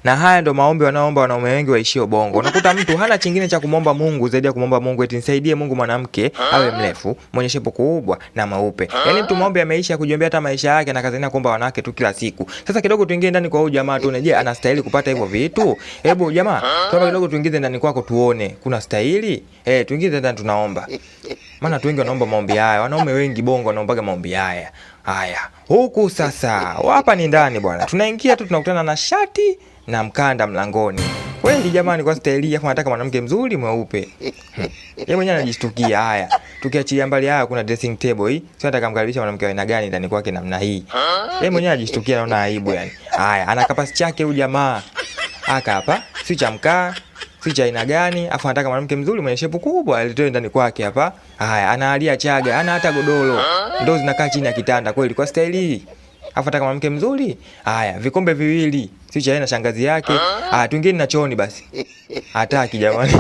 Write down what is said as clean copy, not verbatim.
Na haya ndo maombi wanaoomba wanaume wengi waishio Bongo. Unakuta mtu hana chingine cha kumomba Mungu zaidi ya kumomba Mungu eti nisaidie Mungu mwanamke awe mrefu, mwenye shepu kubwa na mweupe. Yaani mtu maombi ameisha kujiombea hata maisha yake na kazania kuomba wanawake tu kila siku. Sasa kidogo tuingie ndani kwa huyu jamaa tuone, je, anastahili kupata hivyo vitu? Hebu jamaa, tuomba kidogo tuingize ndani kwako tuone. Kuna stahili? Tuingize ndani tunaomba. Maana watu wengi wanaomba maombi haya. Wanaume wengi Bongo wanaombaga maombi haya. Haya. Huku sasa, hapa ni ndani bwana. Tunaingia tu tunakutana na shati na mkanda mlangoni. Kweli jamani, kwa staili yako nataka mwanamke mzuri mweupe. Yeye mwenyewe anajishtukia. Haya, tukiachilia mbali haya, kuna dressing table hii. Sio nataka kumkaribisha mwanamke wa aina gani ndani kwake namna hii. Yeye mwenyewe anajishtukia, naona aibu yani. Haya, ana kapasi chake huyu jamaa. Aka hapa, si cha mkaa, si cha aina gani, afu anataka mwanamke mzuri mwenye shepu kubwa alitoe ndani kwake hapa. Haya, anaalia chaga, ana hata godoro. Ndoo zinakaa chini ya kitanda kweli kwa staili hii. Afu anataka mwanamke mzuri. Haya, vikombe viwili, si cha aina shangazi yake. Tuingeni na chooni basi. Hataki jamani.